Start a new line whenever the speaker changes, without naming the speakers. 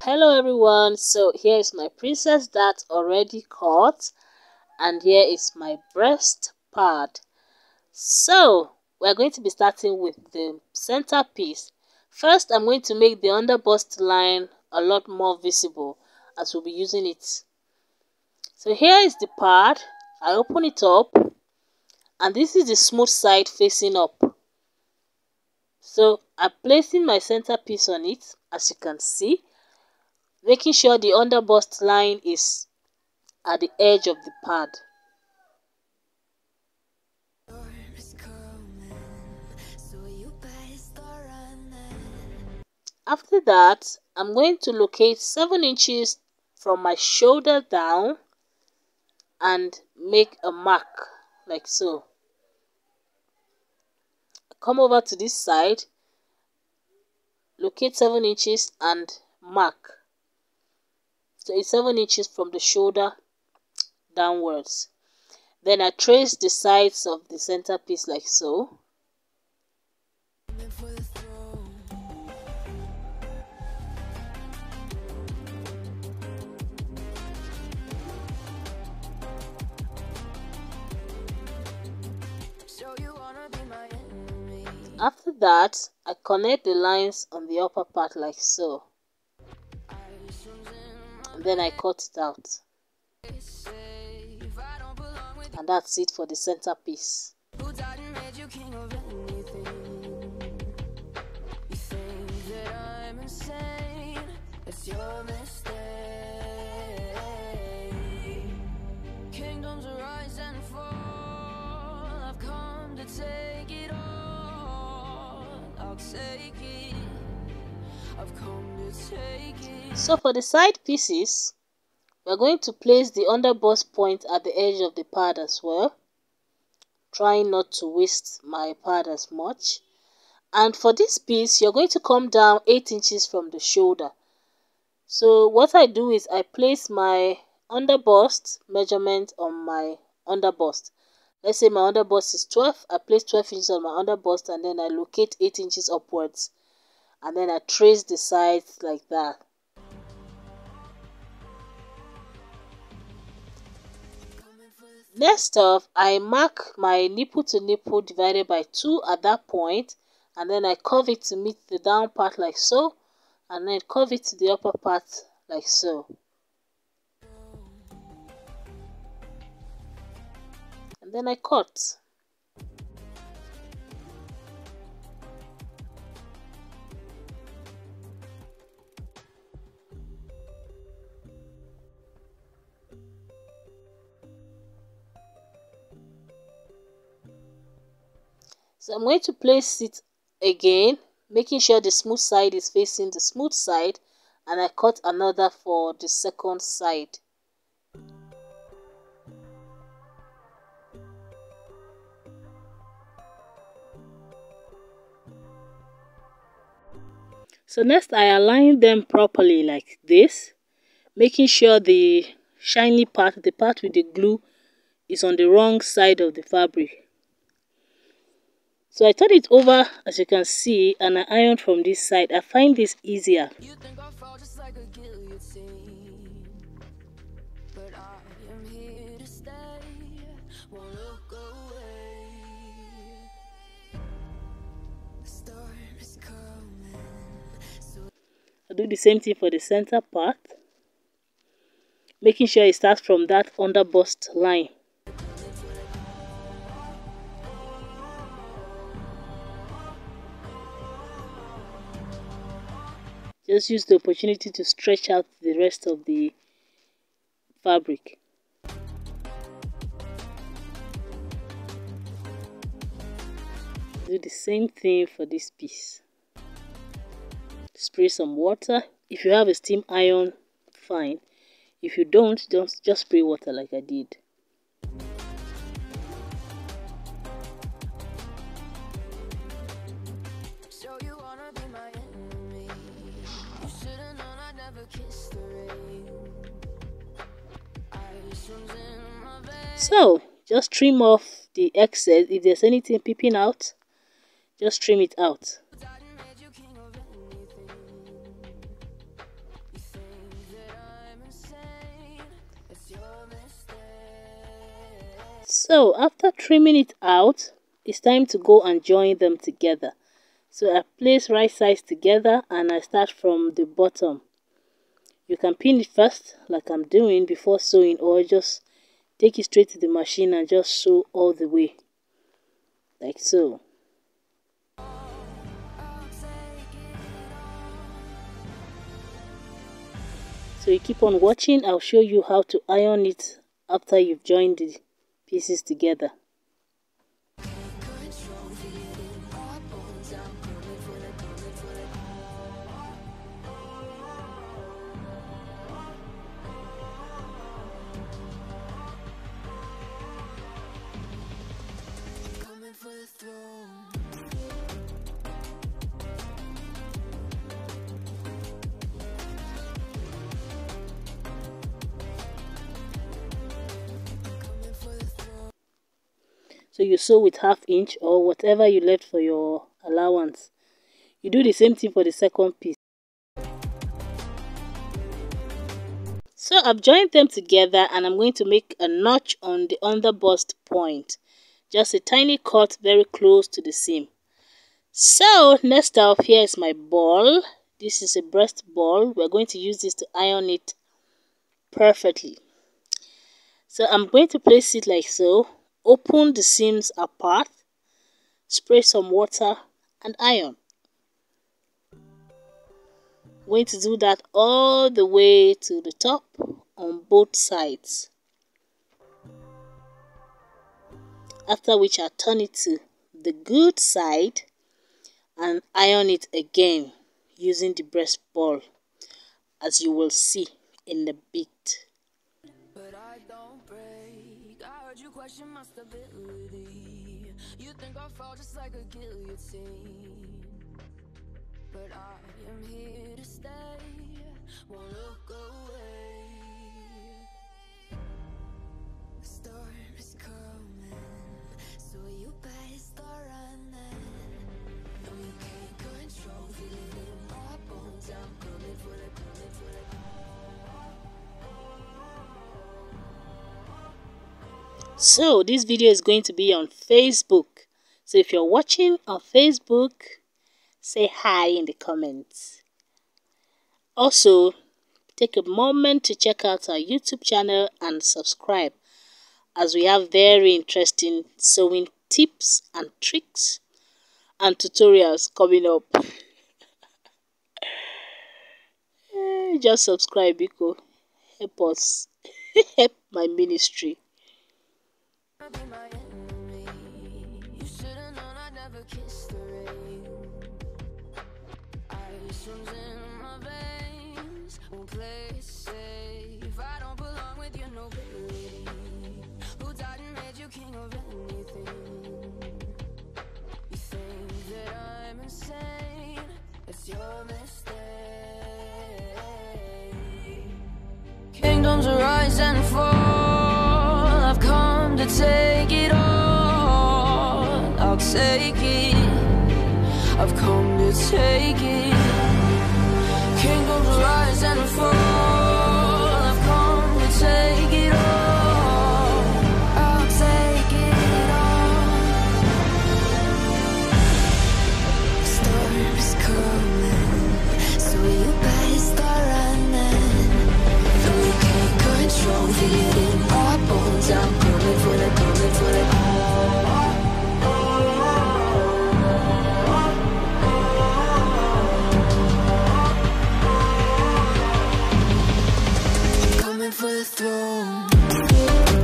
Hello everyone, so here is my princess that already cut, and here is my breast pad. So we're going to be starting with the center piece. First, I'm going to make the under bust line a lot more visible as we'll be using it. So here is the pad. I open it up, and this is the smooth side facing up. So I'm placing my center piece on it, as you can see, making sure the under bust line is at the edge of the pad. After that, I'm going to locate 7 inches from my shoulder down and make a mark like so. Come over to this side, locate 7 inches and mark. So it's 7 inches from the shoulder downwards. Then I trace the sides of the center piece like so. After that, I connect the lines on the upper part like so. And then I cut it out. And that's it for the center piece. Kingdoms rise and fall. I've come to take it all. I'll take it. I've come to take it. So for the side pieces, we're going to place the under bust point at the edge of the pad as well, trying not to waste my pad as much. And for this piece, you're going to come down 8 inches from the shoulder. So what I do is I place my under bust measurement on my under bust. Let's say my under bust is 12. I place 12 inches on my under bust, and then I locate 8 inches upwards, and then I trace the sides like that. Next off, I mark my nipple to nipple divided by 2 at that point, and then I curve it to meet the down part like so, and then curve it to the upper part like so. And then I cut. So I'm going to place it again, making sure the smooth side is facing the smooth side, and I cut another for the second side. So next I align them properly like this, making sure the shiny part, the part with the glue, is on the wrong side of the fabric. So I turn it over, as you can see, and I iron from this side. I find this easier. I do the same thing for the center part, making sure it starts from that under bust line. Just use the opportunity to stretch out the rest of the fabric. Do the same thing for this piece. Spray some water. If you have a steam iron, fine. If you don't, just spray water like I did. So just trim off the excess. If there's anything peeping out, just trim it out. So after trimming it out, it's time to go and join them together. So I place right sides together and I start from the bottom. You can pin it first like I'm doing before sewing, or just take it straight to the machine and just sew all the way like so. So you keep on watching. I'll show you how to iron it after you've joined the pieces together. So you sew with 1/2 inch or whatever you left for your allowance. You do the same thing for the second piece. So I've joined them together and I'm going to make a notch on the underbust point. Just a tiny cut very close to the seam. So next up, here is my ball. This is a breast ball. We're going to use this to iron it perfectly. So I'm going to place it like so. Open the seams apart, spray some water and iron. I'm going to do that all the way to the top on both sides. After which I turn it to the good side and iron it again using the breast ball, as you will see in the bit. But I don't break. I heard you question my stability. You think I'll fall just like a guillotine. But I am here to stay. Won't look away. The storm is coming, so you better start running. No, you can't control, feel it in my bones. I'm coming for the, coming for the. So this video is going to be on Facebook. So if you're watching on Facebook, say hi in the comments. Also, take a moment to check out our YouTube channel and subscribe, as we have very interesting sewing tips and tricks and tutorials coming up. Just subscribe, because help us help my ministry. Kingdoms rise and fall. I've come to take it all. I'll take it. I've come to take it. Kingdoms rise and fall. I've come to take it all. I'll take it all. The storm is coming, so you better start running. No, you can't control, feel it in my bones. I'm coming for the, coming for the. For the throne.